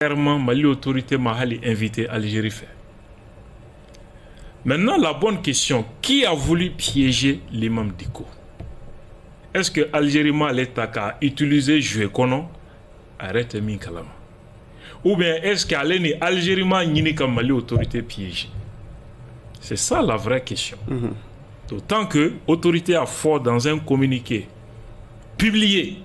Clairement, Mali autorité m'a invité Algérie fait. Maintenant, la bonne question, qui a voulu piéger l'imam Diko? Est-ce que Algérie m'a l'État a utilisé jouer kono? Arrête min kalama. Ou bien est-ce qu'Algérie Algérie m'a ni comme Mali autorité piégée? C'est ça la vraie question. D'autant que l'autorité a fort dans un communiqué publié.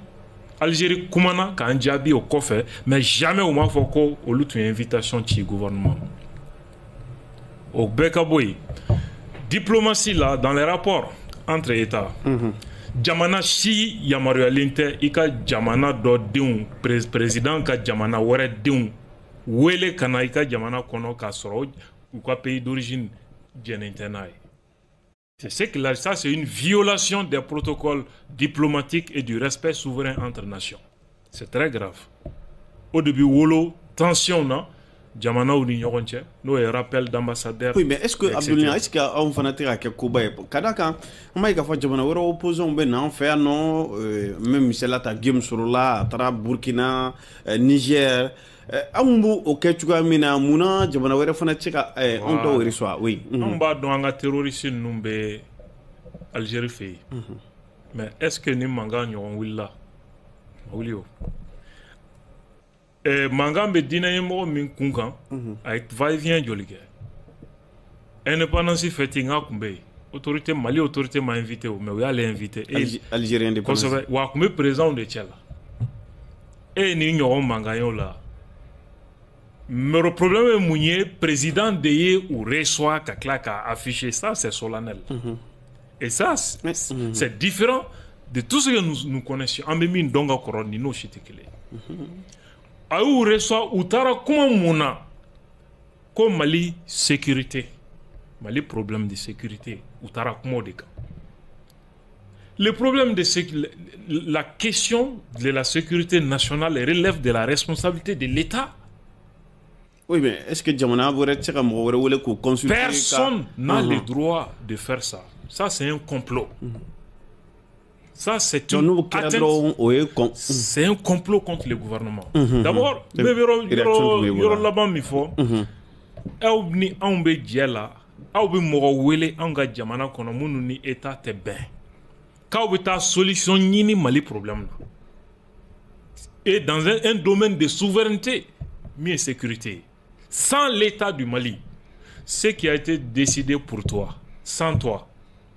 Algérie Koumana quand Djabi au coffre, mais jamais au Mafoko au lutte une invitation du gouvernement. Au Bekaboui, diplomatie là, dans les rapports entre États, Jamana si Yamaru Linte, Ika Jamana do Dion, président ka Jamana Ware Dion, Wele Kanaika Jamana Kono Kasoro, ou quoi pays d'origine Djenitenai. C'est ce que là, ça c'est une violation des protocoles diplomatiques et du respect souverain entre nations. C'est très grave. Au début, Wolo, tension, non? Jamana ou Nyoronche, nous un rappel d'ambassadeur. Oui, mais est-ce que Abdoulaye, est-ce qu'on fanatique à Koba Kadaka, on m'a dit que Jamana ou opposant ben en fait non, même si là ta game sur là, Tara Burkina, Niger. Ambu okechuka mina muna Jamana wera fanatique on doit recevoir oui. On va dans un terroriste numbe Algérie fait. Mais est-ce que ni manga nyon willa? Wulio. Manga be dina yemo min kunkan avec va-et-vient jolige. Indépendance fêté nga kumbe. Autorité Mali autorité m'a invité mais oui allez inviter Algérien indépendance. Wa kumbe président de Tchela. Et ni nyon manga yon là. Mais le problème est que le président de ou reçoit a affiché ça, c'est solennel. Et ça, c'est différent de tout ce que nous connaissions. En même temps, nous avons dit que nous reçoit ou tara comment mona comme Mali sécurité, Mali problème de sécurité ou tara comment de le problème de la question de la sécurité nationale relève de la responsabilité de l'État. Oui, mais est-ce que Jamana voulait consulter? Personne n'a le droit de faire ça. Ça, c'est un complot. Ça, c'est un complot contre le gouvernement. D'abord, là-bas, il faut. Ni on be diela, ou be mowele anga Jamana kono munu ni état te ben. Ka ou ta solution ni Mali problème. Et dans un domaine de souveraineté, mieux sécurité. Sans l'État du Mali, ce qui a été décidé pour toi, sans toi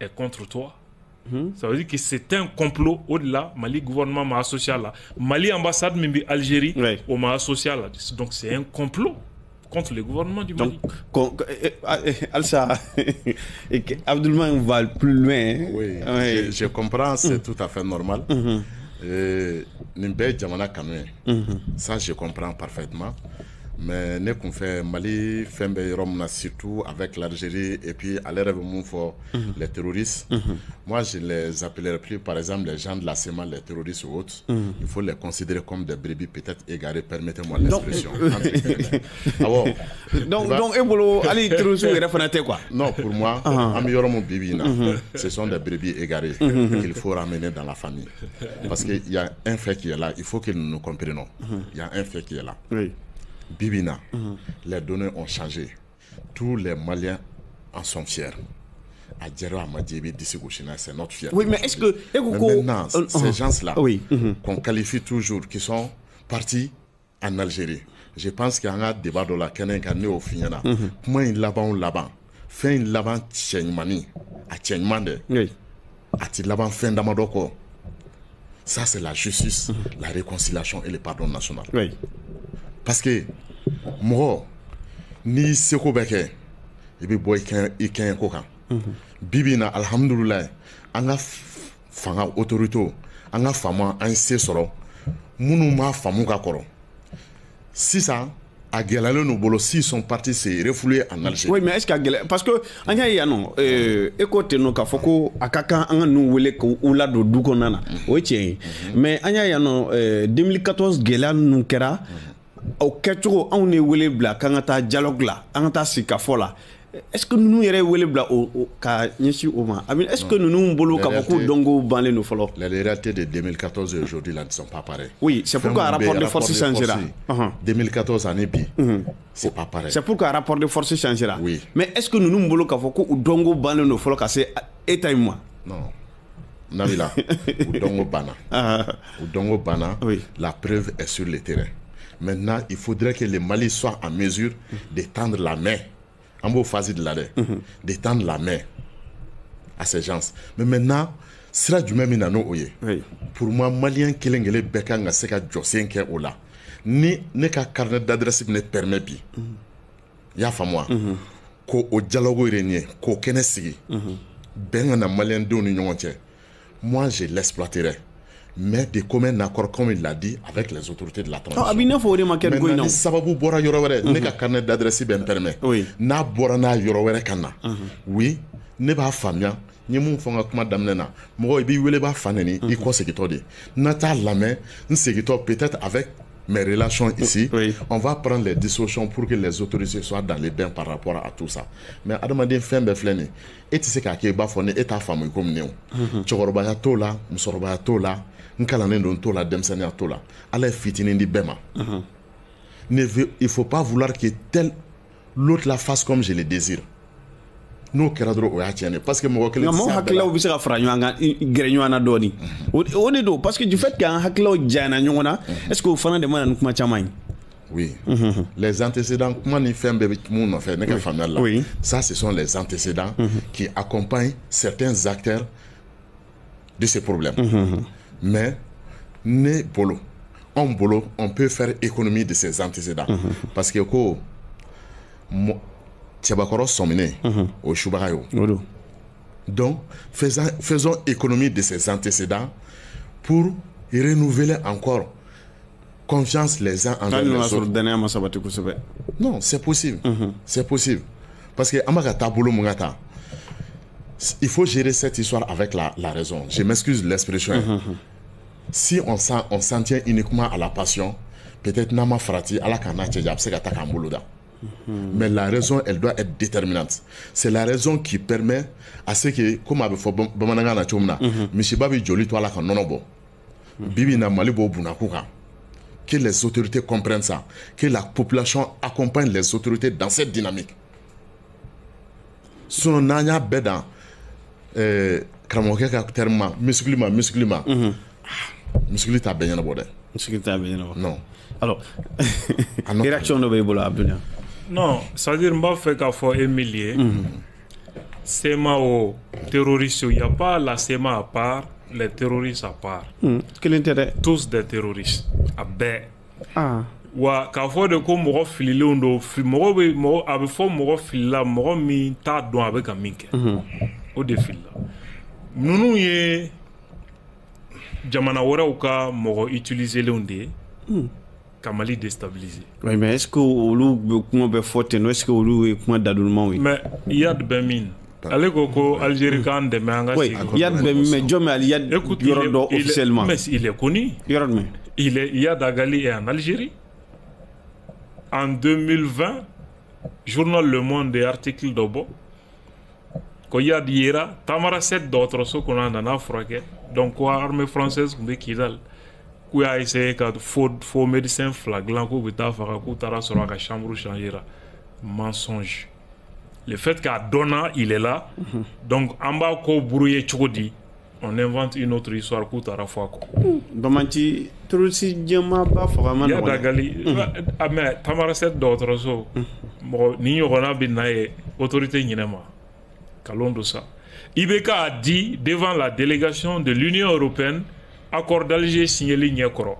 et contre toi, ça veut dire que c'est un complot au-delà. Mali gouvernement m'a associé là, Mali ambassade même Algérie, on m'a associé là. Donc c'est un complot contre le gouvernement du Mali. Donc, Alsa, Abdoulaye va plus loin. Oui, je comprends, c'est tout à fait normal. Nimbe Jamana Kanoué, ça je comprends parfaitement. Mais ne qu'on fait Mali, Fembe Romna surtout avec l'Algérie et puis à l'ère les terroristes. Moi je les appellerai plus par exemple les gens de la SEMA, les terroristes ou autres. Il faut les considérer comme des brebis peut-être égarées, permettez-moi l'expression. Donc Ebolo, allez terroristes quoi? Non, pour moi, Amioromo Bibina, ce sont des brebis égarées qu'il faut ramener dans la famille. Parce qu'il y a un fait qui est là, il faut que nous nous comprenions. Il y a un fait qui est là. Oui. Bibina, les données ont changé. Tous les Maliens en sont fiers. Adjero Amadjebi Dissigouchina, c'est notre fierté. Oui, mais est-ce que. Mais maintenant, ces gens-là, qu'on qualifie toujours, qui sont partis en Algérie, je pense qu'il y a un débat de la Kenenkane au Fignana. Comment ils l'avant là-bas? Fin l'avant Tchenmani, à Tchenmande, à Tilaban fin d'Amadoko. Ça, c'est la justice, la réconciliation et le pardon national. Oui. Parce que moi, ni seko beke, et puis boy iken kokan. Bibina alhamdulillah, anga fanga autorité, anga fama un sesoro, munu ma famu ka koro. Si ça a galéré nos bolos, s'ils sont partis se refouler en Algérie. Oui, mais est-ce qu'il y a galéré? Parce que anya ya non, écoute no ka foko akaka anga nou wele ko ula do dukonana. Oui tiens. Mais anya ya non 2014 galéré nou kera. Au Ketcho, on est wele bla, quand on a dialogue là, on a sika fola. est-ce que nous yɛrɛ wele bila ka ɲɛsi o ma est-ce que nous bolo ka fɔ k'u dɔnko banlen do fɔlɔ? Les réalités de 2014 et aujourd'hui là ne sont pas pareilles. Oui, c'est pourquoi le rapport de force changera. 2014 année bi, c'est pas pareil. C'est pourquoi le rapport de force changera. Oui. Mais est-ce que nous bolo ka fɔ k'u dɔnko banlen do fɔlɔ ka se état ma? Non. Nabila, Udongo Bana, oui. La preuve est sur le terrain. Maintenant, il faudrait que le Mali soit en mesure d'étendre la main. En beau phase de l'arrêt, d'étendre la main à ces gens. Mais maintenant, sera du même inano oye. Pour moi, Malien Kelengele Bekanga Seka Josenke Ola. Ni ka carnet d'adresse ne permet pas. Ya fa moi. Ko o dialogue irénien, ko kenesigi. Bengana Malien de l'Union. Moi, je l'exploiterai. Mais de commun accord, comme il l'a dit, avec les autorités de la transition. Maintenant, sababu bora yorowere, ne ka carnet d'adresse ben permet. Na bora na yorowere kana. Oui, ne ba famia, ni mun fonga kuma damnena. Mo ibi wele ba faneni, i ko segito de. Na ta lame, nsegito peut-être avec mes relations ici, on va prendre les dissolutions pour que les autorités soient dans les bains par rapport à tout ça. Mais Adamaden Fembe Fleni, et tu sais qu'à Bafone et ta femme comme nous. Chorobaya Tola, Msorobaya Tola, Nkalanen Tola, Demsania Tola, Allah fitinin di Bema. Il ne faut pas vouloir que tel l'autre la fasse comme je le désire. Nous keradro o yatiane parce que mo wakele mo hakla bi sera fra nyanga grenyana doni on est do parce que du fait que hakla jana nyona est-ce que vous fana de man kuma chamay? Oui. Les antécédents comment ni fait bébé mon fait n'est famille là. Ça ce sont les antécédents qui accompagnent certains acteurs de ces problèmes. Mais ne bolo on peut faire économie de ces antécédents parce que ko Tiabakoro somminé au Choubarayo. Donc, faisons économie de ces antécédents pour renouveler encore confiance les uns envers les autres. Non, c'est possible. C'est possible. Parce que il faut gérer cette histoire avec la raison. Je m'excuse l'expression. Si on s'en tient uniquement à la passion, peut-être Nama Frati, à la Kana Tchadjab, c'est Katakamboloda. Mais la raison, elle doit être déterminante. C'est la raison qui permet à ce que, comme avait fait Bamananga na Chomna, Mishibabi Joli Toala Kanonobo, Bibi na Malibo Bunakuka, que les autorités comprennent ça, que la population accompagne les autorités dans cette dynamique. Son nanya beda, Kramoke terme, musculima, musculita benyana bode. Musculita benyana bode. Non. Alors, réaction de Bebola Abdounia. Non, c'est-à-dire, je fais qu'à faire Emilier. SEMA au terroristes, il n'y a pas la SEMA à part, les terroristes à part. Quel intérêt? Tous des terroristes. À baie. Wa k'a fɔ de ko mɔgɔ fililenw don mɔgɔ bɛ a bɛ fɔ mɔgɔ filila mɔgɔ min t'a dɔn a bɛ ka min kɛ o de filila ninnu ye jamana wɛrɛw ka mɔgɔ utiliselenw de ye ka Mali déstabiliser. Oui, mais est-ce que olu bɛ kuma bɛ fɔ ten est-ce que olu ye kuma dadonmaw ye? Mais Iyad bɛ min ale ko Algérie k'an dɛmɛ an ka segin. Oui, Iyad bɛ min mais jɔn bɛ Iyad yɔrɔ dɔ officiellement? Mais il est connu. Yɔrɔ jumɛn? Iyad Agali est en Algérie. En 2020, journal Le Monde et article d'Obo, Iyad Yera, Tamara 7 d'autres choses qu'on a dans la froquette, donc l'armée française qui a essayé de faux médecins flagrants qui a sur la chambre changera. Mensonge. Le fait qu'à Donna, il est là, donc en bas, on invente une autre histoire pour Tarafako. Bamanti, Trousi Djama Baframan. Il y a Dagali, mais Tamara 7 d'autres choses. Ni Rona Binaye, autorité Ninema. Kalondo ça. Ibeka a dit devant la délégation de l'Union européenne, accord d'Alger signé ligne Koro.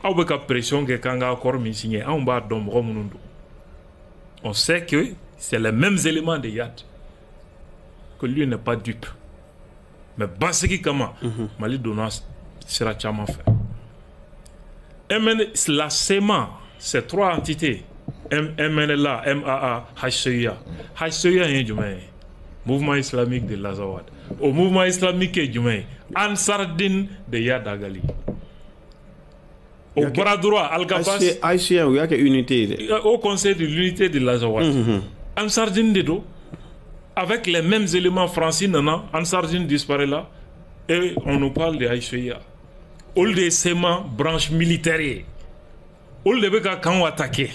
Aubeka pression que Kanga accord mi signé, on va dom Romundo. On sait que c'est les mêmes éléments de Yad. Que lui n'est pas dupe. Mais Basiki Kama, Mali Donas sera chamma fait. La SEMA, c'est trois entités. MNLA, MAA, HCIA. HCIA est Djoumaï. Mouvement islamique de Lazawad. Au mouvement islamique est Djoumaï. Ansardin de Yad Agali. Au bras droit, Al-Gabas. HCIA, il y a une unité. Au conseil de l'unité de Lazawad. Ansardine Dedo, avec les mêmes éléments français, Ansardine disparaît là, et on nous parle de Aïchoya. Au de Sema, branche militaire, au de Beka quand on attaqué,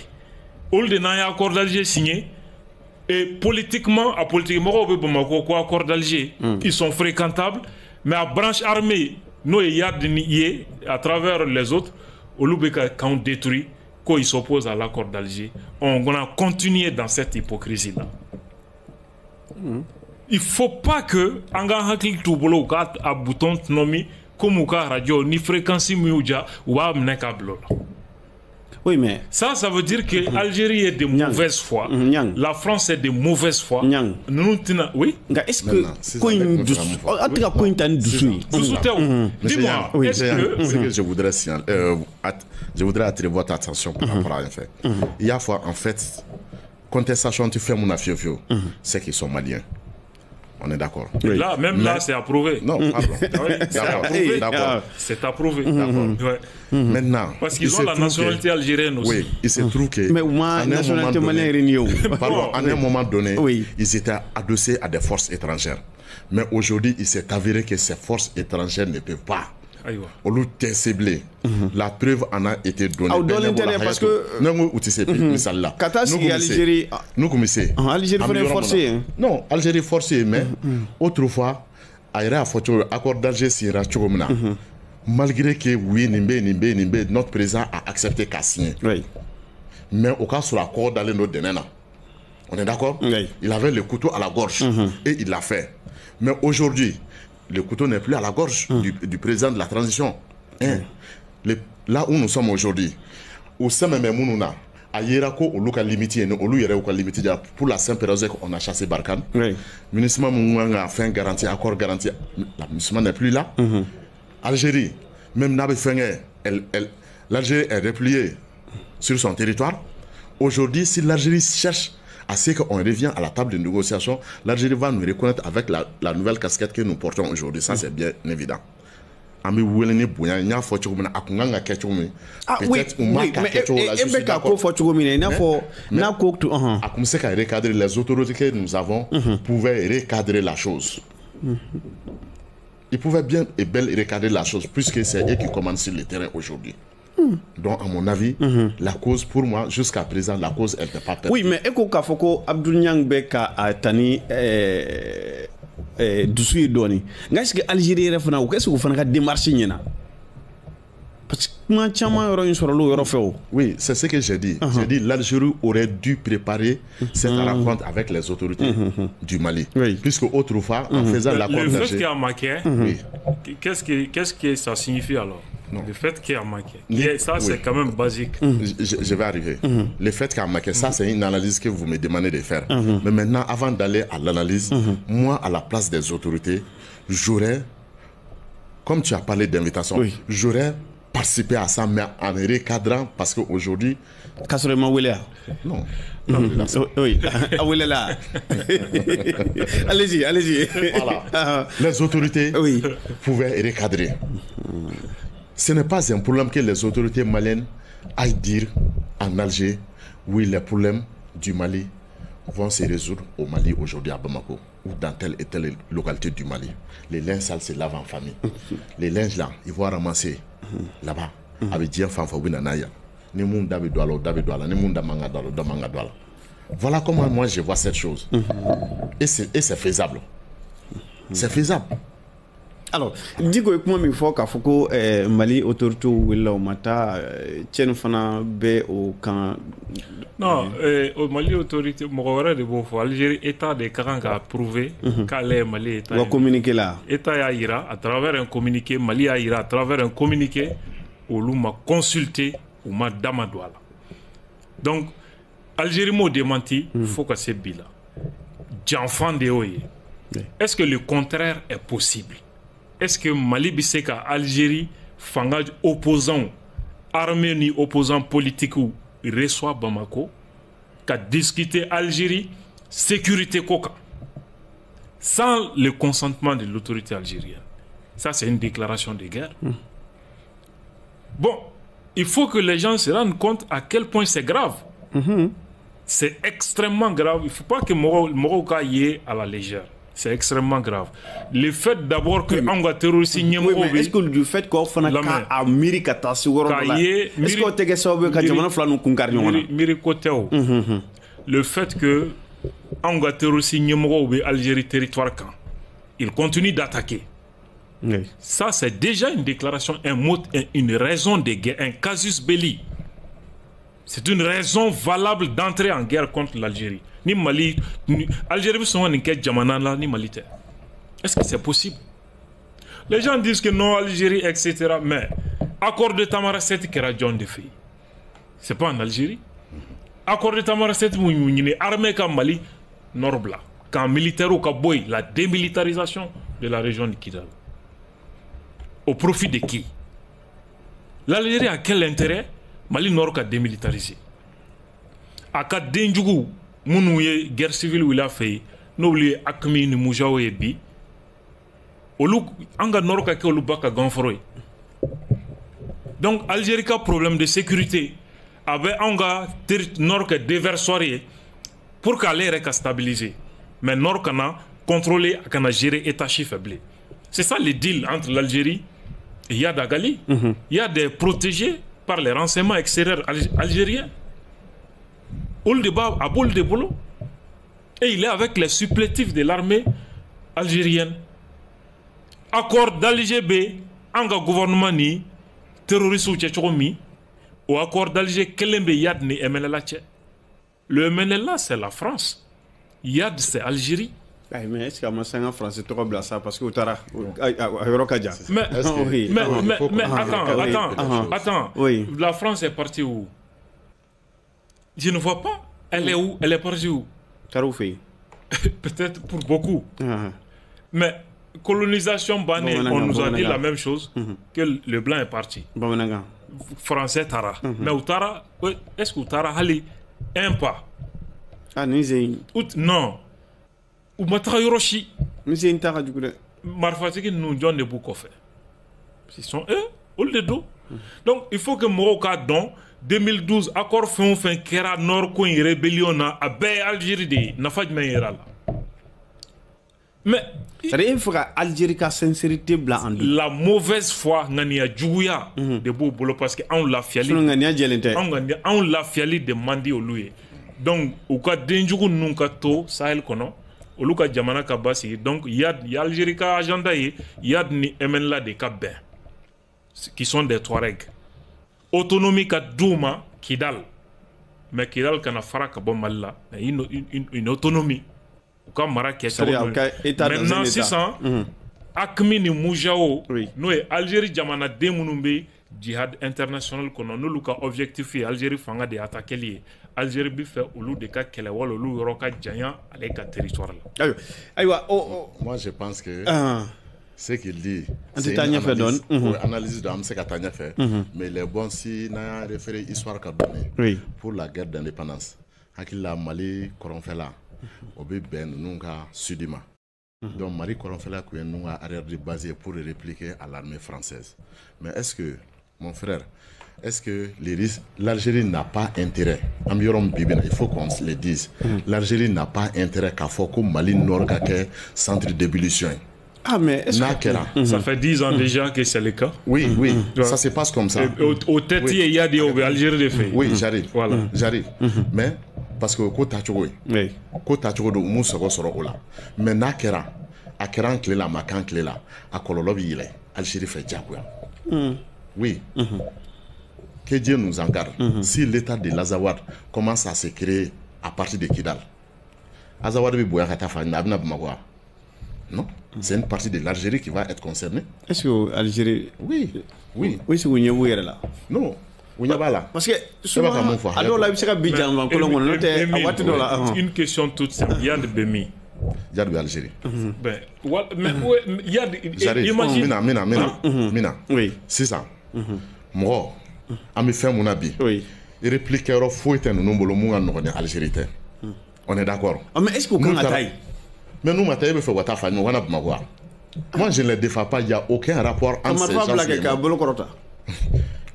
au de Naya accord d'Alger signé, et politiquement, à politiquement, accord d'Alger, ils sont fréquentables, mais à branche armée, nous et Yad à travers les autres, au Lubeka quand on détruit, quand ils s'opposent à l'accord d'Alger, on a continué dans cette hypocrisie-là. Il ne faut pas que anga hakil tubolo ka a bouton nomi comme ka radio ni fréquence miuja ou amne kablo. Oui, mais ça veut dire que l'Algérie est de mauvaise foi. La France est de mauvaise foi. Nous oui. Est-ce que dis-moi, est-ce que je voudrais attirer votre attention par rapport à un fait. Il y a fois en fait contestation tu fais mon affaire, c'est qu'ils sont maliens. On est d'accord. Oui. Là, là, c'est approuvé. Non, pardon. D'accord. C'est approuvé. Ouais. Maintenant. Parce qu'ils ont la nationalité algérienne aussi. Oui, il se trouve que. Mais moi, nationalité malienne. Pardon, à un moment donné, ils étaient adossés à des forces étrangères. Mais aujourd'hui, il s'est avéré que ces forces étrangères ne peuvent pas. Au lieu de cibler, la preuve en a été donnée. Parce que Algérie, nous commençons. Algérie faut forcer. Non, Algérie forcée, mais autrefois, accord d'Alger sera chogomna. Malgré que oui, notre président a accepté qu'à signer. Mais au cas sur l'accord d'aller notre dénena. On est d'accord? Il avait le couteau à la gorge et il l'a fait. Mais aujourd'hui, le couteau n'est plus à la gorge du président de la transition. Là où nous sommes aujourd'hui, au sein même Mounouna, à Yerako, au local limité, au local limité, pour la Saint-Péroze, on a chassé Barkhane. Le ministre a fait un garantie, accord garanti. La ministre n'est plus là. Algérie, même Nabi Fenger, l'Algérie est repliée sur son territoire. Aujourd'hui, si l'Algérie cherche à ce qu'on revient à la table de négociation, l'Algérie va nous reconnaître avec la nouvelle casquette que nous portons aujourd'hui. Ça, c'est bien évident. Oui, mais les autorités que nous avons pouvaient recadrer la chose. Ils pouvaient bien et belle recadrer la chose, puisque c'est eux qui commandent sur le terrain aujourd'hui. Donc, à mon avis, la cause, pour moi, jusqu'à présent, la cause, elle n'est pas perdue. Oui, mais Eko Kafoko, Abdou Niang Beka a tani Doussouye Doni. Est-ce que l'Algérie est refana ou qu'est-ce que vous faites démarche nyena? Parce que oui, c'est ce que j'ai dit. J'ai dit l'Algérie aurait dû préparer cette rencontre avec les autorités du Mali. Puisque autrefois, en faisant l'accord d'Alger... Le fait qu'il y a manqué, qu'est-ce que ça signifie alors? Non. Le fait qu'il y a manqué. Ça, c'est quand même basique. Je vais arriver. Le fait qu'il y a manqué, ça, c'est une analyse que vous me demandez de faire. Mais maintenant, avant d'aller à l'analyse, moi, à la place des autorités, j'aurais, comme tu as parlé d'invitation, j'aurais participé à ça, mais en recadrant, parce qu'aujourd'hui... Non. Oui, allez-y. Voilà. Les autorités pouvaient recadrer. Ce n'est pas un problème que les autorités maliennes aillent dire en Alger, oui, les problèmes du Mali vont se résoudre au Mali aujourd'hui à Bamako ou dans telle et telle localité du Mali. Les linges sales se lavent en famille. Les linges là, ils vont ramasser là-bas avec Dien Fanfaoui Nanaya. Voilà comment moi je vois cette chose. Et c'est faisable. C'est faisable. Alors, digo comment il faut qu'à Foucault Mali autorité ou mata tient fana be au camp. Non, au Mali autorité m'aurait de bon fois Algérie état de Karanga a prouvé qu'elle Mali état. Va communiquer là. État ira à travers un communiqué, Mali ira à travers un communiqué où l'on m'a consulté ou m'a damadouala. Donc Algérie m'a démenti, faut que c'est bila. J'enfant de Oye. Est-ce que le contraire est possible? Est-ce que Mali Bisseka, Algérie, fangage opposant, armée ni opposant politique ou reçoit Bamako, qu'a discuté Algérie, sécurité Koka, sans le consentement de l'autorité algérienne? Ça, c'est une déclaration de guerre. Bon, il faut que les gens se rendent compte à quel point c'est grave. c'est extrêmement grave. Il ne faut pas que Moroka y ait à la légère. C'est extrêmement grave. Le fait d'abord que Anga terroriste est-ce que du fait qu'on fait à Mirika Tassi est-ce qu'on te ça que Jamana Flanou Kunkarnion Mirikoteo le fait que Anga terroriste Nyemoro Algérie territoire quand il continue d'attaquer. Oui. Ça c'est déjà une déclaration, un mot, une raison de guerre, un casus belli. C'est une raison valable d'entrer en guerre contre l'Algérie. Ni Mali, Algérie sont en quête Jamana ni Mali. Est-ce que c'est possible? Les gens disent que non, Algérie, etc. Mais accord de Tamaracet qui est John de Fay. C'est pas en Algérie. Accord de Tamaracet, armée comme Mali, Norbla. Quand militaire au Kaboy, la démilitarisation de la région de Kidal. Au profit de qui? L'Algérie a quel intérêt? Mali Nord a démilitarisé. A ka denjugu munu ye guerre civile ou la fait n'oublie akmi ni mujao ye bi olu anga Nord ka ke olu baka ganforo. Donc Algérie a problème de sécurité avec anga Nord ka déversoir pour qu'aller reka stabiliser. Mais Nord kana contrôler kana gérer état faible. C'est ça le deal entre l'Algérie et Yad Agali. Il y a des protégés par les renseignements extérieurs algériens. Oldeba à boule de boulot. Et il est avec les supplétifs de l'armée algérienne. Accord d'Alger B, anga gouvernement ni terroriste ou tchéchomi, ou accord d'Alger Kelembe Yad ni MNLA tché. Le MNLA c'est la France. Yad c'est Algérie. Mais est-ce que c'est en France tu vois ça parce que tu as mais attends. Oui. La France est partie où? Je ne vois pas. Elle est où? Elle est partie où? Peut-être pour beaucoup. Mais colonisation banée, on nous a dit la même chose que le blanc est parti. Français Tara. Mais Outara, est-ce que Outara allait un pas? Non. Ou Matra Yoroshi. Marfatiki nous donne des boucs fait. Ce sont eux, au le dos. Donc il faut que Moroka don 2012 accord fin kera nord ko rébellion na abe Algérie de nafaj meira là. Mais il faut que Algérie ka sincérité bla en la mauvaise foi ngania djouya de beau boulot parce que on l'a fiali on l'a fiali de mandi au loué. Donc au cas denjugu nunka to Sahel kono oluka jamana ka basi donc il y a Algérie ka agenda il y a ni MNLA de Cap-Vert qui sont des Touaregs. Autonomie ka Douma Kidal. Mais Kidal kana fara ka bon Mali une autonomie. Ka mara ke maintenant 600 akmi ni mujao no Algérie jamana de munumbe jihad international kono no luka objectif Algérie fanga de attaquer lié. Algérie bi fait olu de ka kele wala olu yoroka janya avec ka territoire là. Moi je pense que ce qu'il dit, c'est une analyse de fait, mais il est bon si on a référé l'histoire qu'a donné pour la guerre d'indépendance. Hakil la Mali Koronfela, Obi Ben Nunga Sudima. Donc Mali Koronfela qui est Nunga arrière de basé pour répliquer à l'armée française. Mais est-ce que, mon frère, est-ce que l'Algérie n'a pas intérêt, il faut qu'on se le dise, l'Algérie n'a pas intérêt qu'à faire comme Mali Nord centre d'ébullition. Ah mais ça fait 10 ans déjà que c'est le cas. Oui, ça se passe comme ça. Au tête, il y a des Algérie de fait. Oui, j'arrive. Voilà. J'arrive. Mais parce que ko tachogo do mu sogo soro ola. Mais na kera a kera clé la makan clé la a kololo bi ile Algérie fait diakoya. Oui. Que Dieu nous en garde. Si l'état de l'Azawad commence à se créer à partir de Kidal. Azawad bi boya kata fa na bamagwa. Non, c'est une partie de l'Algérie qui va être concernée. Est-ce que l'Algérie... Oui. Oui, c'est où il y a là. Non, où il y a là. Parce que souvent, alors là, c'est une question toute simple. Il y a de Bémi. Il y a de l'Algérie. Mais il y a de... Imagine. Mina. Oui. C'est ça. Moi, à me faire mon habit. Oui. Il réplique qu'il faut être un nombre de Algérie. On est d'accord. Mais est-ce qu'on a taille? Mais nous, moi, je ne les défends pas, il n'y a aucun rapport entre ces gens.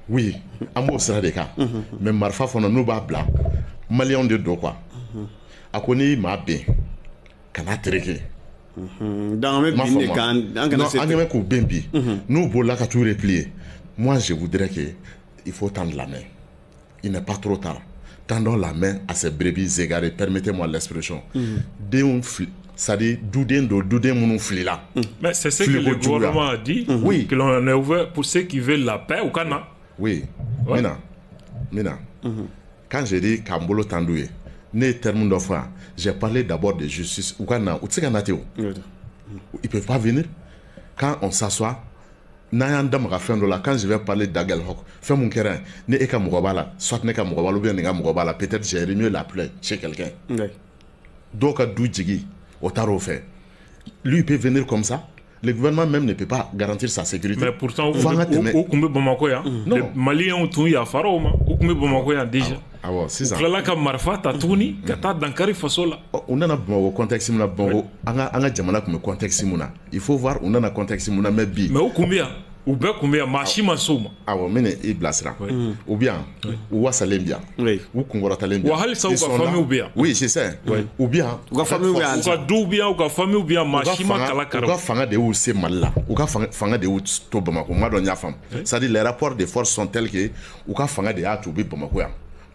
Oui, à moi, c'est le cas. Mais Marfa, nous, Maliens de dos, quoi. a ko n'i m'a ben kana tereke dans mes bins quand k'u ben bi n'u bolila ka t'u replier. Moi je voudrais que il faut tendre la main, il n'est pas trop tard, tendons la main à ces brebis égarées, permettez-moi l'expression. C'est-à-dire doudin mounou flila. Mais c'est ce que le gouvernement a dit, que l'on est ouvert pour ceux qui veulent la paix au Ghana. Oui, Mina, quand je dis Kambolo Tandouye, né terme d'offre, j'ai parlé d'abord de justice au Ghana, ou Tseganateo. Ils peuvent pas venir. Quand on s'assoit, quand je vais parler d'Agal Hok, fais mon kérin, ne eka mugabala, soit ne ka mugabala ou bien ne ka mugabala, peut-être j'ai mieux la plaie chez quelqu'un. Donc à Doudjigi, au tarot fait. Lui il peut venir comme ça. Le gouvernement même ne peut pas garantir sa sécurité. Mais pourtant, les Maliens ont tout eu à Farouma, ou Bamakoya déjà. Ah ouais, c'est ça. Là, comme Marfa, Tatouni, Kata, Dankari, Fasola. On a un contexte, on a contexte. Il faut voir, on a un contexte, on a mais bi. Mais où combien? Ou bien combien? Machima Souma. Ah ouais, mais il blasera. Ou bien, ou Salembia. Ou Kongora Talembia. Ou Halisa ou famille ou bien. Oui, c'est ça. Ou bien, ou famille ou bien. Ou bien, ou famille ou bien, Machima Kalakara. Ou bien, fanga de où c'est mal là. Ou bien, fanga de où c'est Bamako. Madonia femme. C'est-à-dire, les rapports de force sont tels que, ou bien, fanga de où c'est Bamako.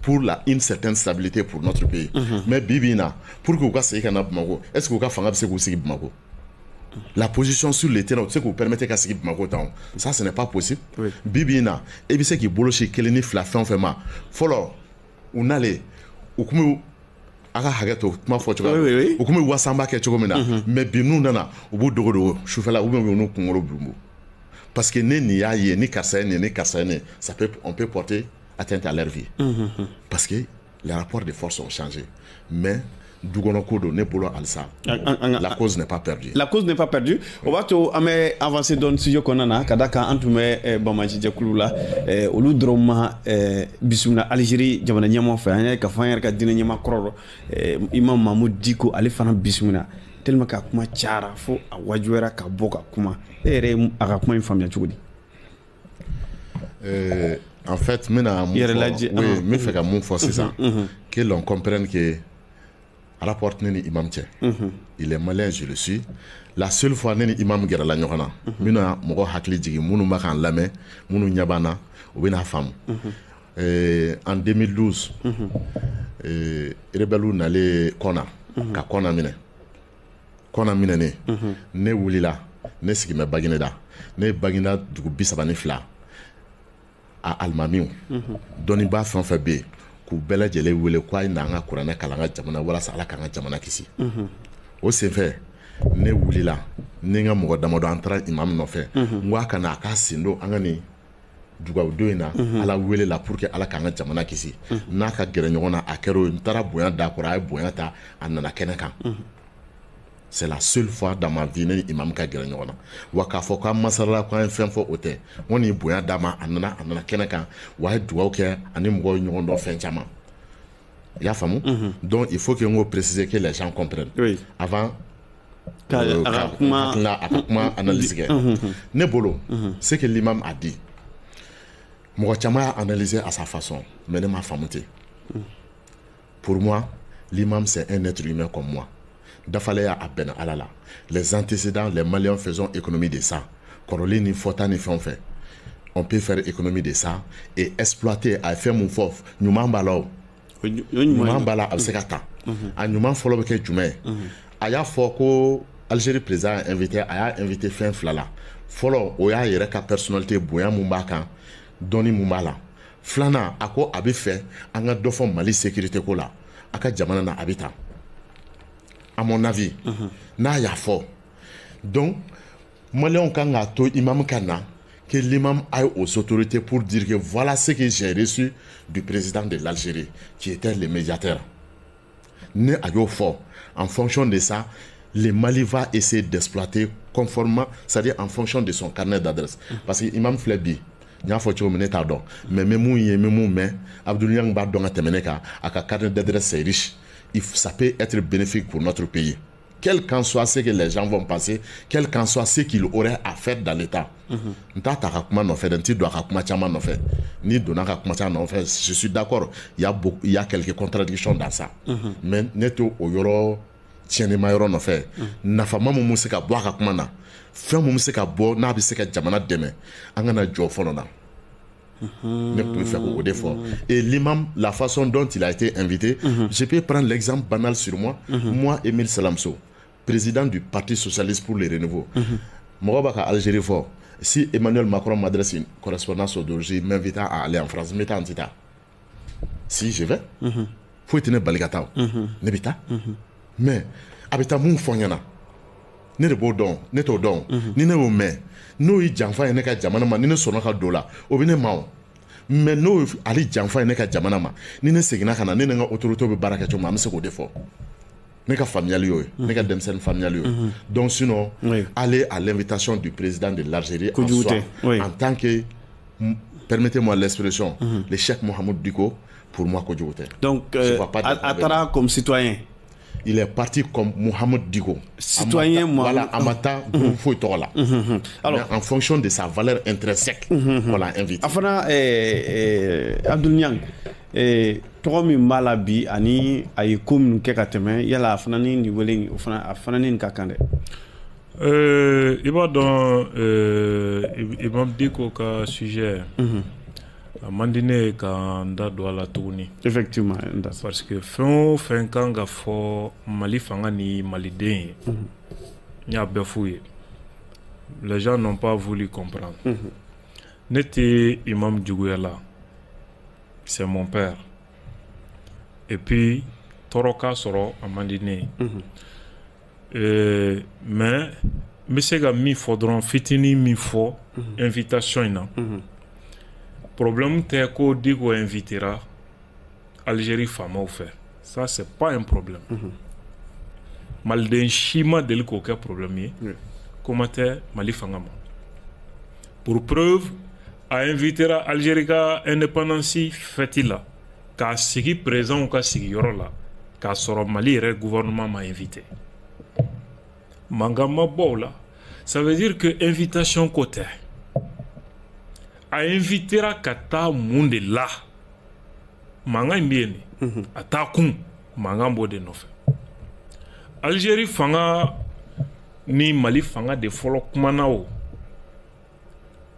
Pour une certaine stabilité pour notre pays. Mais Bibina, pour que vous fassiez un Bamako, est-ce que vous fanga c'est que vous Bamako? La position sur le terrain, tu sais que vous permettez qu'à ce qu'il Bamako tant. Ça, ce n'est pas possible. Bibina, et bien c'est qui bolo chez Keleni Flafin fait ma. Follow, on allait, ou comme aga hagato, ma faute. Ou comme Wasamba qui est chocomena. Mais binou nana, au bout de l'eau, choufela ou bien nous kongolo blumbo. Parce que ni yaye, ni kassane, ni kassane, ça peut, on peut porter atteinte à leur vie. Parce que les rapports de force ont changé. Mais la cause n'est pas perdue. La cause n'est pas perdue. On va avancer dans le sujet qu'on a. Kadaka Antume Bamaji Jakulula, Olu Droma, Bissouna, Algérie, Jamana Nyama Fanya, Kafanya, Kadina Nyama Kroro, Imam Mahmoud Diko, Alifana Bissouna, tellement qu'à Kuma Tchara, Fo, à Wajuera, Kaboka, Kuma, et Arakuma, une famille à Tchoudi. En fait, mais fait qu'à mon force, c'est ça. Que l'on comprenne que rapporte neni imam tche. Il est malin, je le suis. La seule fois neni imam gera la nyokana. Mina mogo hakli jigi munu makan lame, munu nyabana, ou bina femme. En 2012, rebelu n'allait Kona, ka Kona mine. Kona mine ne wulila, ne sigi me bagineda, ne bagina du bisabani fla. À Almamiou, doni ba fan fa be ku bela jele wele kwa ina nga kurana kalanga jamana wala sala kanga jamana kisi o se fait ne wulila ne nga mo damado antra imam no fe ngwa kana ka sindo angani duga doina ala wele la pour que ala kanga jamana kisi na ka gere nyona akero ntara boya da kura boya ta anana keneka. C'est la seule fois dans ma vie que imam ka gere nyona waka fo ka masala ko en fem fo ote woni boya dama anana keneka wa duwa ke ani mo nyon do fen chama ya famu. Donc il faut que on précise que les gens comprennent avant comment analyser nebolo ce que l'imam a dit mo chama a analysé à sa façon mais ne m'a famuté. Pour moi l'imam c'est un être humain comme moi. D'afalaya à peine alala. Les antécédents, les Maliens faisons économie de ça. Corolini ni fota ni fait. On peut faire économie de ça et exploiter à faire mon fof. Nous m'emballons. Nous m'emballons avec ce gata. À nous m'enfollow avec Jumé. Aya foko Algérie président invité fin flala. Follow oya yereka personnalité boya mumbaka doni mumbala. Flana ako abi fait anga dofo Mali sécurité ko la. Aka jamana na habita. À mon avis, n'a y a fort. Donc, Malien Kanga to imam Kana, que l'imam aille aux autorités pour dire que voilà ce que j'ai reçu du président de l'Algérie, qui était le médiateur. Ne aille fort. En fonction de ça, le Mali va essayer d'exploiter conformément, c'est-à-dire en fonction de son carnet d'adresse. Parce que l'imam Flebi, il faut que tu me tardon. Mais même Abdoul Yang Bardon a terminé à carnet d'adresse c'est riche. Ça peut être bénéfique pour notre pays. quel qu'en soit ce que les gens vont passer, quel qu'en soit ce qu'ils auraient à faire dans l'État. Je suis d'accord, il y a quelques contradictions dans ça. Mais neto oyoro tienema yoro no fait. Nafama mu se ka bo aka kuma na. Fe mu se ka bo na bi se ka jamana deme. Angana jo fono na. Ne peut faire au défaut. Et l'imam, la façon dont il a été invité, je peux prendre l'exemple banal sur moi. Moi, Émile Salamso, président du Parti Socialiste pour les Renouveaux. Moi, à Algérie fort. Si Emmanuel Macron m'adresse une correspondance aujourd'hui, m'invitant à aller en France, m'étant en tita. Si je vais, faut être baligata. Nebita. Mais, habita moun fonyana. Ne de bodon, ne to don, ni ne me. No i janfa ene ka jamana ma ni ne sɔnna ka dola o bɛ ne ma o mais no ali janfa ene ka jamana ma ni ne seginna ka na ne ni n ka autorité bɛ baara kɛ cogo min an bɛ se k'o de fɔ ne ka faamuyali y'o ye ne ka denmisɛnnin faamuyali y'o ye donc sinon aller à l'invitation du président de l'Algérie en soi en tant que permettez-moi l'expression le Cheikh Mohamed Dicko pour moi kojugu tɛ donc a taara comme citoyen. Il est parti comme Mohamed Dicko. Citoyen, voilà, Amata, alors, en fonction de sa valeur intrinsèque, on l'a invité. Afana, Abdoul Niang, toi, mi malabi, ani, ayi kum kekateme, yala afana ni wele, afana ni kakande. Il va dans, Imam Dicko ka sujet. Mandine ka nda do la tourni effectivement parce que fin kanga fo Mali fanga ni maliden nya befouye les gens n'ont pas voulu comprendre n'était Imam Djougouela c'est mon père et puis toroka soro amandine mais monsieur ga mi faudron fitini mi fo invitation ina problème c'est que Dicko invitera Algérie femme au fait. Ça c'est pas un problème. Malden chima de l'aucun problème. Comment est Mali fangama. Pour preuve, a invitera Algérie ka indépendance fêtila. Ka sigi présent ou ka sigi yorola. Ka soro Mali le gouvernement m'a invité. Mangama bola. Ça veut dire que invitation côté. A invitera kata monde là manga mbieni atakun manga mbode nofe Algérie fanga ni Mali fanga de folo kumana o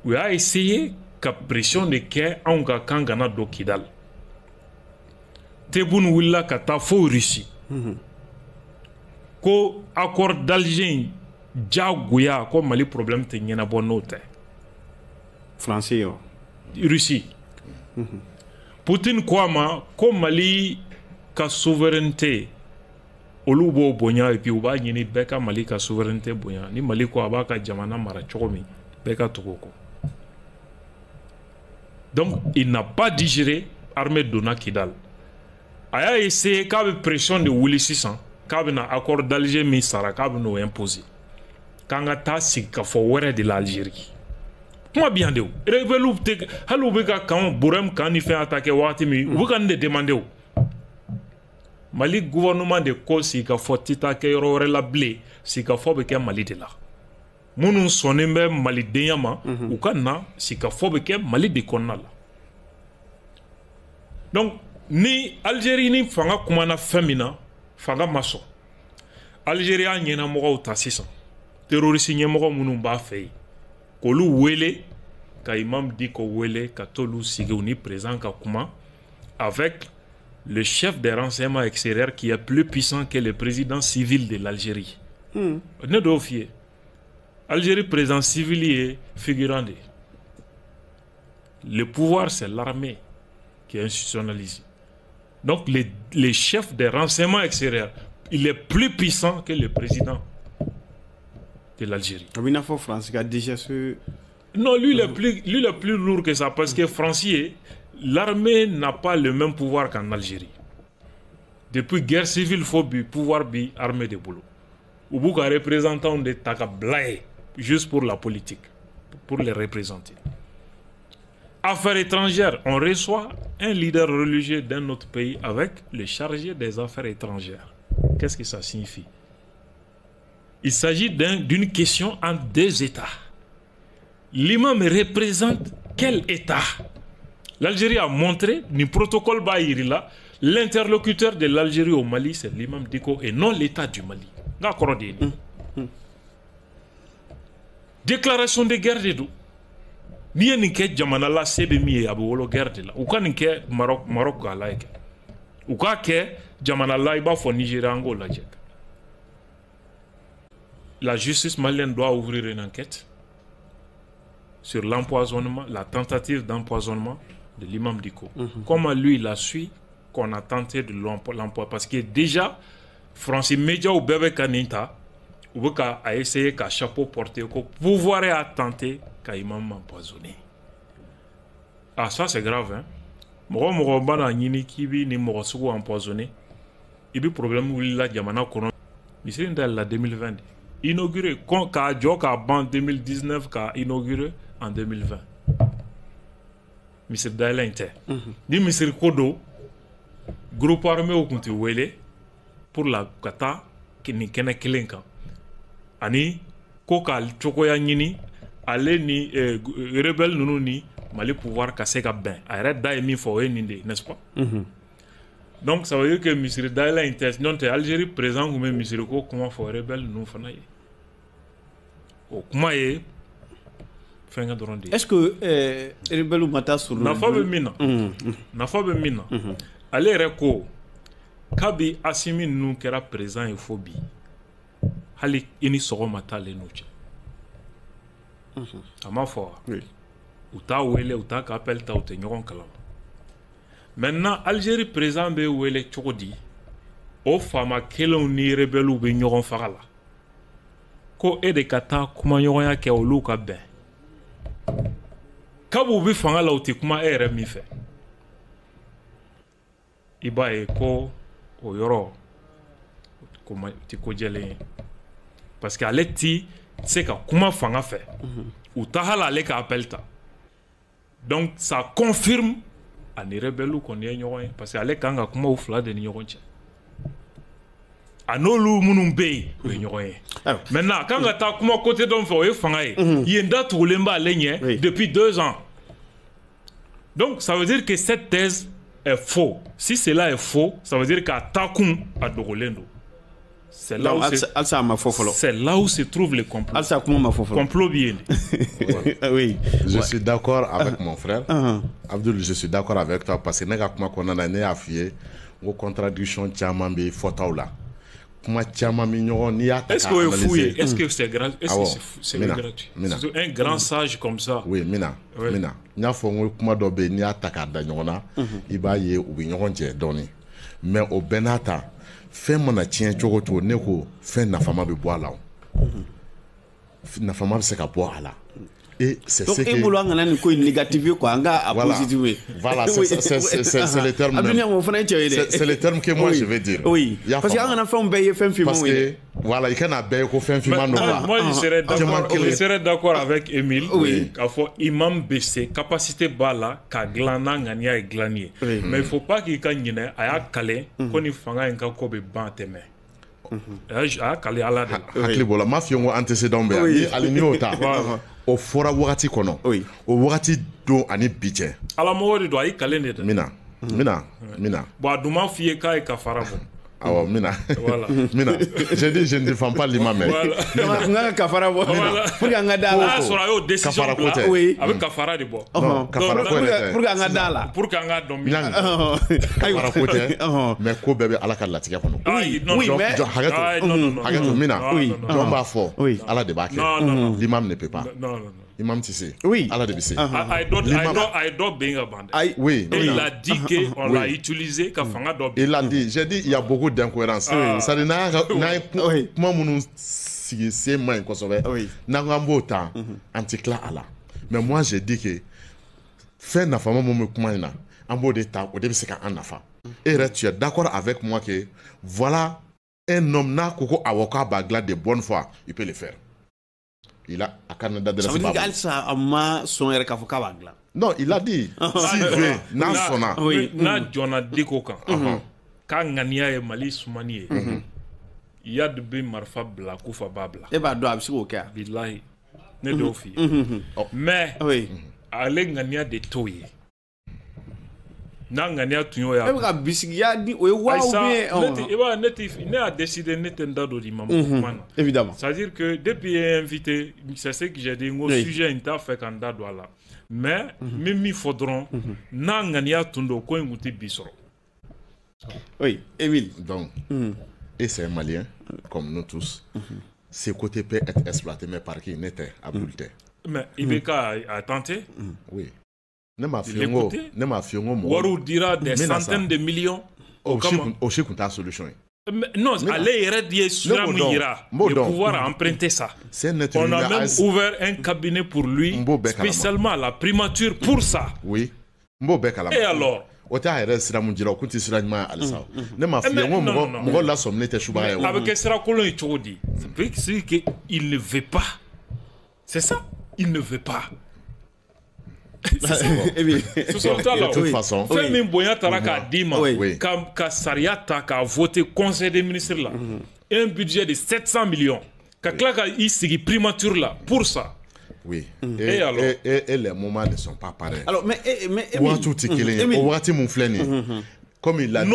we a essayé ka pression de ke an ka kangana do Kidal tebun willa kata fo Russie ko accord d'Alger jaguya ko Mali problème te nyena bonote français Russie. Poutine Kwama, comme Mali ka souveraineté, Olubo Bonya et puis Uba Yini Beka Mali ka souveraineté Bonya, ni Mali Kwaba ka Jamana Marachomi, Beka Togoko. Donc il n'a pas digéré l'armée Dona Kidal. Il a essayé qu'il y ait pression de Willy 600, qu'il y ait un accord d'Alger, mais ça a imposé. Quand il y a de l'Algérie. Moi bien de rebelle te halu be ka kan bourem kan ni fait attaquer wati mi ou kan de demander Mali gouvernement de ko si ka foti ta ke yoro la blé si ka fo be ke Mali de la munu sonembe Mali de yama ou kan na si ka fo be ke Mali de konnala donc ni Algérie ni fanga kumana femina fanga maso Algérie a nyena mo ta 600 terroriste nyemo munu ba fay Kolu wele ka Imam Dicko wele ka tolu sigouni présent ka kuma avec le chef des renseignements extérieurs qui est plus puissant que le président civil de l'Algérie. Ne doit fier. Algérie président civil est figurant. Le pouvoir c'est l'armée qui est institutionnalisé. Donc les chefs des renseignements extérieurs, il est plus puissant que le président de l'Algérie. Non, lui, il est plus lourd que ça parce que français, l'armée n'a pas le même pouvoir qu'en Algérie. Depuis guerre civile, il faut pouvoir bi armée de boulot. Ou beaucoup de représentants de Takablaye juste pour la politique, pour les représenter. Affaires étrangères, on reçoit un leader religieux d'un autre pays avec le chargé des affaires étrangères. Qu'est-ce que ça signifie? Il s'agit d'une question entre deux États. L'imam représente quel État? L'Algérie a montré, ni protocole Bahirila, l'interlocuteur de l'Algérie au Mali, c'est l'imam Dicko et non l'État du Mali. Déclaration de guerre de dos. Ni ye nin kɛ jamana la se bɛ min ye a bɛ wolo guerre de la u ka nin kɛ Maroc k'a la kɛ u k'a kɛ jamana la i b'a fɔ Nigeria an k'o lajɛ. La justice malienne doit ouvrir une enquête sur l'empoisonnement, la tentative d'empoisonnement de l'imam Dicko. Comment lui il a su qu'on a tenté de l'empoisonner parce que déjà Francis Média ou Bébé Kaninta ou a essayé qu'à chapeau porté qu'au pouvoir a tenté qu'à imam empoisonné. Ah ça c'est grave hein. Moro bana nyini kibi ni moro sugu empoisonné. Ibi problème wuli la jamana kono. Misiri ndal la 2020. Inauguré ka jo ka ban 2019 ka inauguré en 2020. Misiri dala inte. Ni misiri kodo groupe armé au kunti wele pour la kata ni kene kilenka. Ani ko ka chokoya nyini ale ni rebelle nunu ni Mali pouvoir casser ka ben. Arrête da mi fo ninde, n'est-ce pas? Donc ça veut dire que Misiri Daïla intention de Algérie présent ou même Misiri ko comment faut rebelle nous fanaye. O kuma ye fenga dorondi. Est-ce que rebelle mata sur na fa be mina. Na fa be mina. Ale reko kabi Assimi nous kera présent et phobie. Hali ini soro mata le nuche. Ama fo. Oui. Ou ta wele ou ta kapel ta ou te nyoron kalam. Maintenant Algérie présent be wele chokodi o fama kelon ni rebelu be nyoron fagala ko e de kata kuma nyoron ya ke olu ka ben kabu bi fangala o te kuma ere mi fe iba e ko o yoro ko ma ti ko jele parce que aleti c'est ka kuma fanga fe ou ta hala le ka appelta. Donc ça confirme ani rebelle qu'on est ignorant parce que ale kanga kuma ou fla de ignorant. Anolu munumbe ignorant. Maintenant kanga ta kuma côté don fo e fanga yenda toulemba lenye depuis 2 ans. Donc ça veut dire que cette thèse est faux. Si cela est faux, ça veut dire qu'Atakum a Dogolendo. C'est là, où se trouve le complot. Complot bien. Oui. Je suis d'accord avec mon frère. Abdul, je suis d'accord avec toi parce que nous avons fait une contradiction tchamambi fotaula. Est-ce que vous fouillez? Est-ce que c'est gratuit? Est-ce que c'est gratuit? Un grand sage comme ça. Oui, mina. N'y a pas kuma dobe ni ataka da nyona. Iba ye ubi nyonje doni. Mais au Benata. Fais mon atien chocoto neko fait na fama be boire là. Na fama se ka boire là. Et c'est ce que donc ngana ni ko négatif quoi nga a positif. Voilà, c'est le terme. C'est le terme que moi je vais dire. Oui. Parce que ngana fait on baye fait film. Parce que voilà, il kana baye ko fait film no. Moi je serais d'accord avec Émile. Oui. Qu'il faut imam baisser capacité bala ka glana ngania et glanier. Mais il faut pas qu'il kanyine aya kale koni fanga enka ko be banteme. Ah kale ala de. Hakli bola mafia ngo antécédent be ali alinota. O fora wakati kono. Oui. O wakati do ani biche. Ala mawari do ayi kalende. Mina. Bon duma fiye ka e kafara bon. Ah ouais, mina. Voilà. Mina. J'ai dit je ne défends pas l'imam. Voilà. Nga kafara bon. Pour que nga dala. Ah sera yo décision là. Oui. Avec kafara de bon. Non, kafara ko pour que nga dala. Pour que nga domine. Kafara ko te. Mais ko bébé ala ka latika kono. Oui, mais hagato mina. Oui. Don ba fo. Ala de ba ke. Non. L'imam ne peut pas. Non. Imam Tissé. Oui. Allah de Bissé. I don't being abandoned. Oui. Et il a dit qu'on l'a utilisé quand Fanga doit. Il a dit, j'ai dit, il y a beaucoup d'incohérences. Ça dit, n'a comment nous si c'est moi qu'on sauve. N'a pas beau temps anti-cla Allah. Mais moi j'ai dit que faire na femme mon comment il a. En beau d'état au début c'est qu'un nafa. Et tu es d'accord avec moi que voilà un homme n'a koko avocat bagla de bonne foi, il peut le faire. Il a à Canada de la ça veut dire qu'Alsa ama son erkafoka bagla. Non, il a dit si veut na sona. Oui, na Jona Dikokan. Ka ngania e Mali Soumanie. il y a de bien marfa bla kufa babla e ba do absigo ka billahi ne do fi mais oui ale ngania de toye na ngania tunyo ya e ba bisigi ya di o wa ou bien ne a décidé ne tendado di maman évidemment, c'est à dire que depuis invité c'est ce que j'ai dit ngo sujet inta fait kanda do la mais mimi faudront na ngania tundo ko nguti bisoro. Oui, Émile. Donc, et c'est un Malien, comme nous tous. Ses côtés peuvent être exploités, mais par qui n'était Abdoulte. Mais Ibeka a tenté. Oui. Ne m'a fait Warou dira des centaines de millions. Aussi, qu'on a solution. Non, allez irradier sur le pouvoir à emprunter ça. On a même ouvert un cabinet pour lui, spécialement à la primature pour ça. Oui. Et alors? Ota yɛrɛ sira mun jira o kun tɛ sira ɲuman alisa ne m'a f'i ye n ko mɔgɔ lasɔminen tɛ subaga ye. A bɛ kɛ sira kolon ye cogo di? C'est qu'il ne veut pas. C'est ça, il ne veut pas. De toute façon, fɛn min bonya taara k'a d'i ma ka sariya ta k'a voter conseil des ministres là un budget de 700 millions ka tila ka i sigi primature là pour ça. Oui. Et les moments ne sont pas pareils. Alors, mais comme il l'a dit,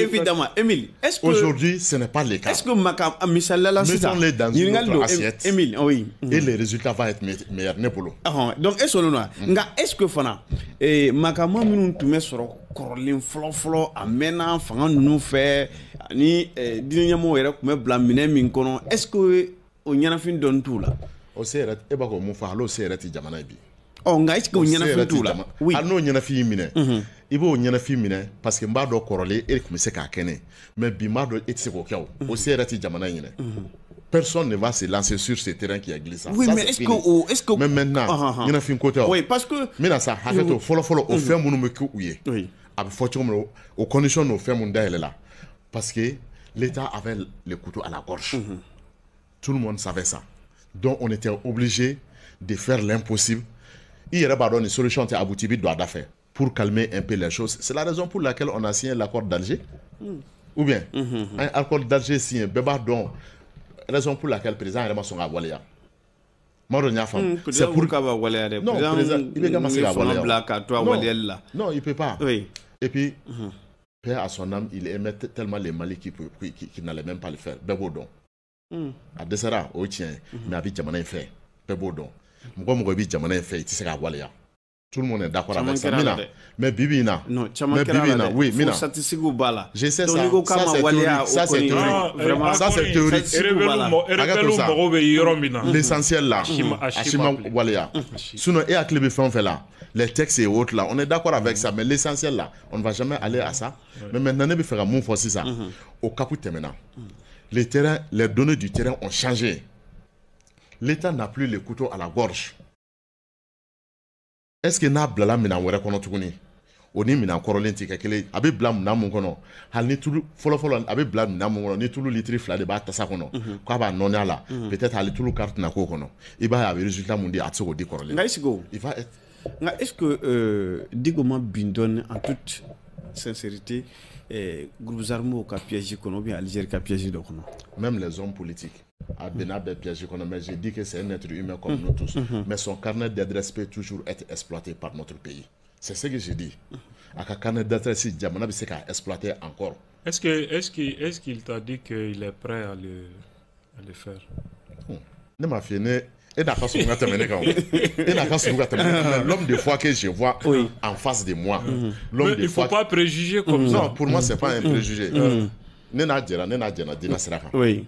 évidemment, Émile, est-ce que aujourd'hui ce n'est pas le cas? Est-ce que mettons-les dans une autre assiette, Émile, oui, et les résultats vont être meilleurs. Donc, est-ce que Fana, Makama minun tume soro korolin flo amena fanga nous fait ni diniyamo yɛrɛ kun bɛ bila minɛ min kɔnɔ est-ce que o ɲɛnafin dɔn t'u la o se yɛrɛ e b'a ko mun fɔ hali o se yɛrɛ tɛ jamana ye bi nka est-ce que o ɲɛnafin t'u la oui hali n'o ɲɛnafin y'i minɛ i b'o ɲɛnafin minɛ parce que n b'a dɔn kɔrɔlen e tun bɛ se k'a kɛnɛ mais bi n b'a dɔn e tɛ se k'o kɛ o se yɛrɛ tɛ jamana in ɲinɛ personne ne va se lancer sur ce terrain qui est glissant. Oui, ça, mais est-ce que mais maintenant ɲɛnafin ko tɛ o oui parce que mina sa hakɛ to fɔlɔ o fɛn minnu bɛ kɛ u ye a bɛ fɔ cogo min o condition n'o fɛn minnu dayɛlɛ la parce que l'État avait le couteau à la gorge. Tout le monde savait ça. Donc on était obligé de faire l'impossible. Il y avait une solution qui a abouti pour calmer un peu les choses. C'est la raison pour laquelle on a signé l'accord d'Alger. Ou bien, un accord d'Alger signé, donc raison pour laquelle le président a son Walia. C'est pour non, non, il peut pas. Oui. Et puis, Père à son âme, il aimait tellement les Mali qu'il n'allait même pas le faire. Bébodon. A desera, au tien, mais à Bidjamanin fait. Bébodon. Moi, Bidjamanin fait, tu sais qu'à Walia. Tout le monde est d'accord avec ça. Mais Bibina. Non, mais Bibina, oui, Mina. Je sais ça. Ça, c'est théorique. Ça, c'est théorique. L'essentiel là, Ashima Walia. Sinon, et à Clébé fait là. Les textes et autres là, on est d'accord avec ça, mais l'essentiel là, on ne va jamais aller à ça. Mais maintenant, on va faire un mot aussi ça. Au Caput maintenant, les données du terrain ont changé. L'État n'a plus le couteau à la gorge. Est-ce que n'a blala mina wera kono tuguni? Oni mina korolin ti kekele abe blam na mun kono. Hal ni tulu folo abe blam na mun kono ni tulu litri fla de ba tasa kono. Ko ba nonya la. Peut-être hal tulu carte na ko kono. Iba ya résultat mun di atso di korolin. Il va être est-ce que Digoma Bindon, en toute sincérité, groupes armés qui piégé ou bien Algérie qui piégé même les hommes politiques à Benab piégé mais j'ai dit que c'est un être humain comme nous tous. Mais son carnet d'adresse peut toujours être exploité par notre pays. C'est ce que j'ai dit. À carnet d'adresse, Diamana c'est qu'à exploiter encore. Est-ce qu'il t'a dit qu'il est prêt à le faire? Ne m'a fait l'homme de foi que je vois en face de moi. Il ne faut pas préjuger comme ça. Non, pour moi, ce n'est pas un préjugé. Oui.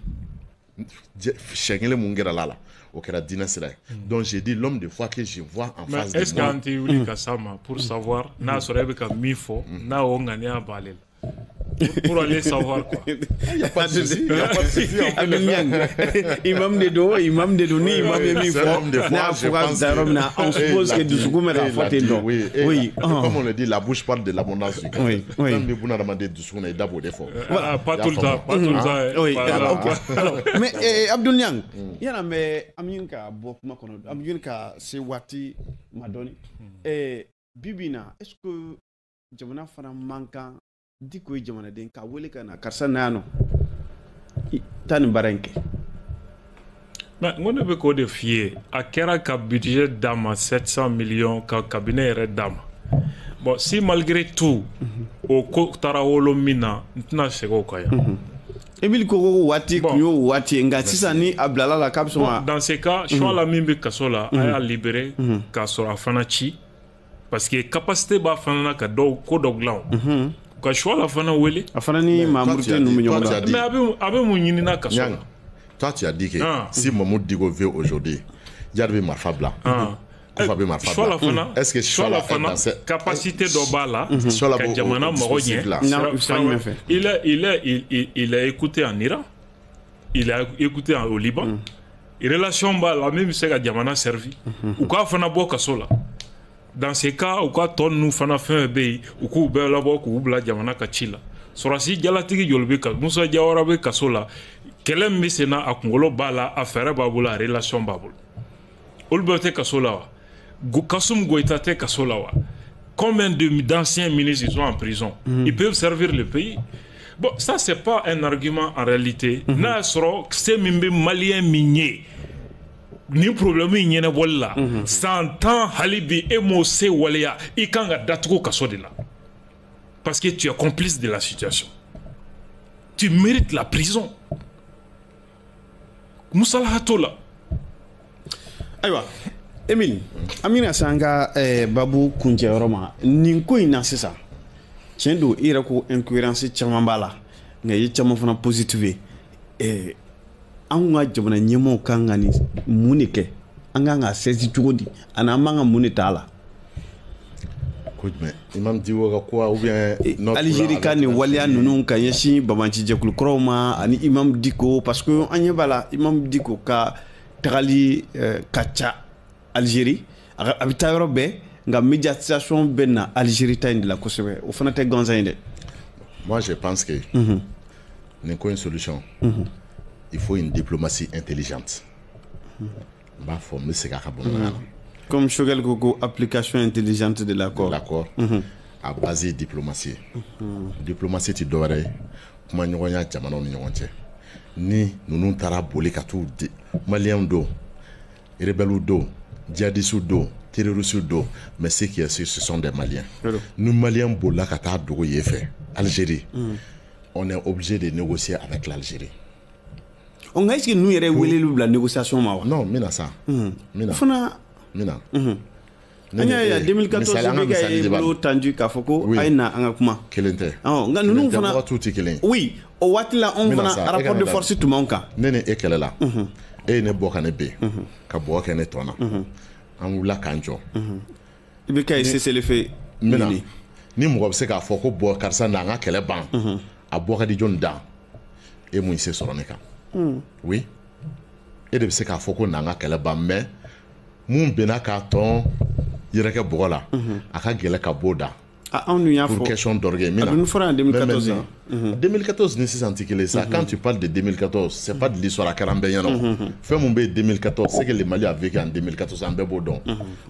Donc j'ai dit l'homme de foi que je vois en face de moi. Est-ce qu'un théorie Kassama pour savoir n'a pas mifo n'a on gagné à Balel pour aller savoir quoi. Il n'y a pas de souci. Imam de dos, imam de doni, imam de mifo. On suppose que du Sougoum est la faute. Oui. Comme on le dit, la bouche parle de l'abondance du cœur. Oui. Même les Bouna demandé du Sougoum et d'abord des fois. Pas tout le temps. Pas tout le temps. Oui. Mais Abdoul Niang, il y a mais Aminka Bokuma Kono, Aminka Sewati Madoni. Et Bibina, est-ce que Jamana Fana manquant Diko ye jamanaden ka wele ka na karisa na yan nɔ taa nin baara in kɛ. Mais on ne peut qu'au défier. À quel budget d'âme 700 millions ka cabinet yɛrɛ d'âme. Bon, si malgré tout, au Tarawolo Mina, n'a sego kaya. Emile Koko Wati, Kuyo Wati, nga sisa ni ablala la kapsoma. Dans ces cas, choix la mimbe kasola a libéré kasora fanachi parce que capacité ba fanana ka do ko doglan. Ka choix la fana wele. Afana ni mamurte no minyo. Mais abe mu nyini na kasola. Toi tu as dit que si Mamoud Digo veut aujourd'hui, Yarbi Marfa Blanc. Est-ce que Chola a capacité d'Obala il a écouté en Iran, il a écouté au Liban. Il relation la même c'est que Diamana servi. Ou quoi fana boka sola. Dans ces cas, ou quoi ton nous fana fait un pays ou quoi bela boka ou bla Diamana kachila. Sorasi galatigi yolbeka Musa Jawarabe kasola. Kelem misena akungolo bala affaire babula relation babul. Olberte kasola. Kassoum Goïtate Kassolawa. Combien d'anciens ministres ils sont en prison? Ils peuvent servir le pays. Bon, ça, c'est pas un argument en réalité. Nasro, c'est même malien minier. Ni problème, il y a voilà. 100 ans, Halibi, Emose, Walia, Ikanga, Datko Kassodela. Parce que tu es complice de la situation. Tu mérites la prison. Moussala Hatola. Aïwa. Emile, Amina Sanga babu kunje roma nin ko ina sisa tiendo ira ko incohérence chama bala nga yi chama fana positive an ga jamana nyemo kanga ni munike anga nga sezi jogodi ana manga munita ala ko me imam diwo ga ko ou bien Algérie kan ni waliya nunu kan yeshi bamanci jekul kroma ani imam diko parce que anya bala imam diko ka tagali kacha Algérie abita yoro be nga médiatisation benna Algérie ta indi la kosebe o fana te ganza inde. Moi je pense que n'est quoi une solution. Il faut une diplomatie intelligente. Ba former ce comme Shogel Gogo application intelligente de l'accord. L'accord à base diplomatie. Diplomatie tu devrais kuma nyonya jamana ni nyonche. Ni nunu tara boli katu malien do rebelle do djihadistes do, terroristes do, mais ce qui est sûr, ce sont des Maliens. Nous Maliens, Bola Kata Dogo Yefe, Algérie, on est obligé de négocier avec l'Algérie. On a dit que nous avons la négociation. Non, mina ça. Mina. Mina. Il y a 2014, il y a tendu Kafoko, Aina Angakuma. Kelente. Oui, au Watila, on a un rapport de force tout le monde. Nene et qu'elle est là. Et ne boit qu'un épée, qu'à boire qu'un étonnant. En ou la canjo. Il veut qu'elle cesse le fait. Ni moi, c'est qu'à Foko boire car ça n'a qu'elle est ban. À boire des jeunes da. Et moi, c'est sur un écart. Oui. Et de ce qu'à Foko n'a qu'elle est ban, mais mon benacarton, il y a que boire là. À qu'elle est qu'à boda. Pour question d'orgueil. Nous ferons en 2014. 2014, quand tu parles de 2014, c'est pas de l'histoire à Karambéyan. Fais mon B 2014, c'est que les Maliens ont vécu en 2014 en Bébodon.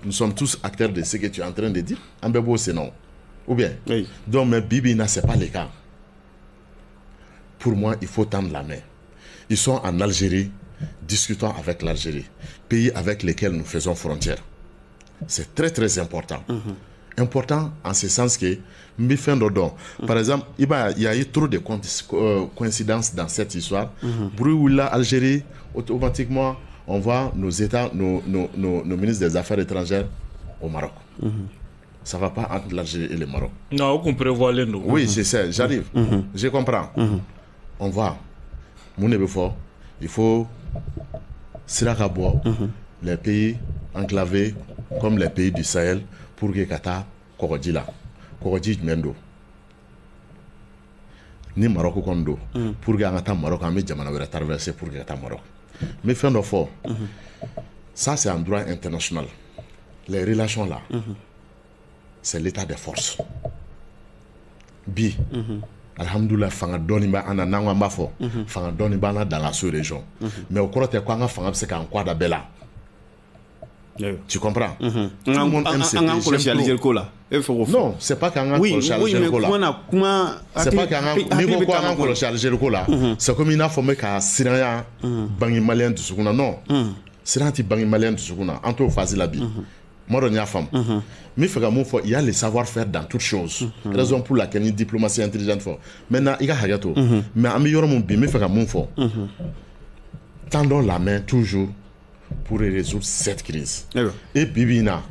Nous sommes tous acteurs de ce que tu es en train de dire. En Bébo, c'est non. Ou bien. Donc, mais Bibi, ce n'est pas le cas. Pour moi, il faut tendre la main. Ils sont en Algérie, discutons avec l'Algérie, pays avec lesquels nous faisons frontière. C'est très très important. Important en ce sens que par exemple, il y a eu trop de coïncidences dans cette histoire. Bruxelles, Algérie, automatiquement, on voit nos États, nos ministres des Affaires étrangères au Maroc. Ça ne va pas entre l'Algérie et le Maroc. Non, on prévoit les noms. Oui, je sais, j'arrive. Je comprends. On va. Il faut les pays enclavés comme les pays du Sahel pour que Kata Korodji là. Korodji Mendo. Ni Maroc Kondo. Pour que Kata Maroc, on met Jamana traverser pour que Kata Maroc. Mais fin de fort. Ça, c'est un droit international. Les relations là, c'est l'état des forces. Bi. Alhamdoulilah, fanga doni ba ana nangwa mafo. Fanga doni ba na dans la sous-région. Mais au cours de quoi nga fanga c'est qu'en quoi d'abela. Tu comprends? Non, c'est pas qu'un c'est pas qu'un c'est comme une affaire qu'à Syria, bangi malien de Suguna. Non, c'est un type bangi malien de Suguna. Entre phase la vie. Moi, on y a femme. Mais il y a le savoir-faire dans toutes choses. Raison pour laquelle une diplomatie intelligente. Maintenant, il y a Hagato. Mais améliorons mon bien, mais il faut tendons la main toujours pour résoudre cette crise. Et Bibina,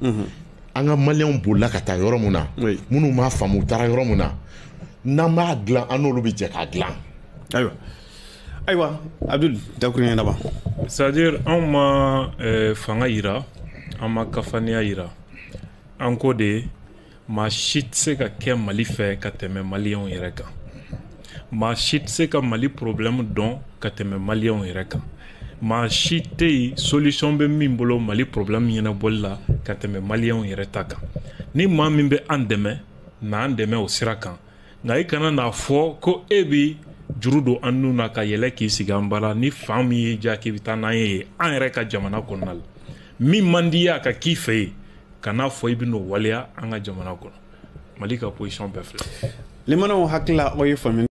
un malien boula kata yoromuna, munu ma famu tara yoromuna, nama glan anolobite ka glan. Aïwa, Abdul, d'accord, c'est-à-dire, on m'a fangayira, on m'a kafaniaira, encore de ma shit se ka kɛ Mali fɛ ka tɛmɛ maliyɛnw yɛrɛ kan. Ma shit se ka Mali problème dɔn ka tɛmɛ maliyɛnw yɛrɛ kan. Ma si tɛ yen solution bɛ min bolo Mali problème ɲɛnabɔli la ka tɛmɛ maliyɛnw yɛrɛ ta kan. Ni maa min bɛ an dɛmɛ na an dɛmɛ o sira kan nka i kana n'a fɔ ko e bi juru don an nun na ka yɛlɛ k'i sigi an bara ni fan min y'i diya k'i bɛ taa n'an ye an yɛrɛ ka jamana kɔnɔna la min man di ye a ka k'i fɛ yen kana fɔ i bɛ n'o waleya an ka jamana kɔnɔ. Mali ka position bɛɛ filɛ. Limanaw hakilila o ye faamuya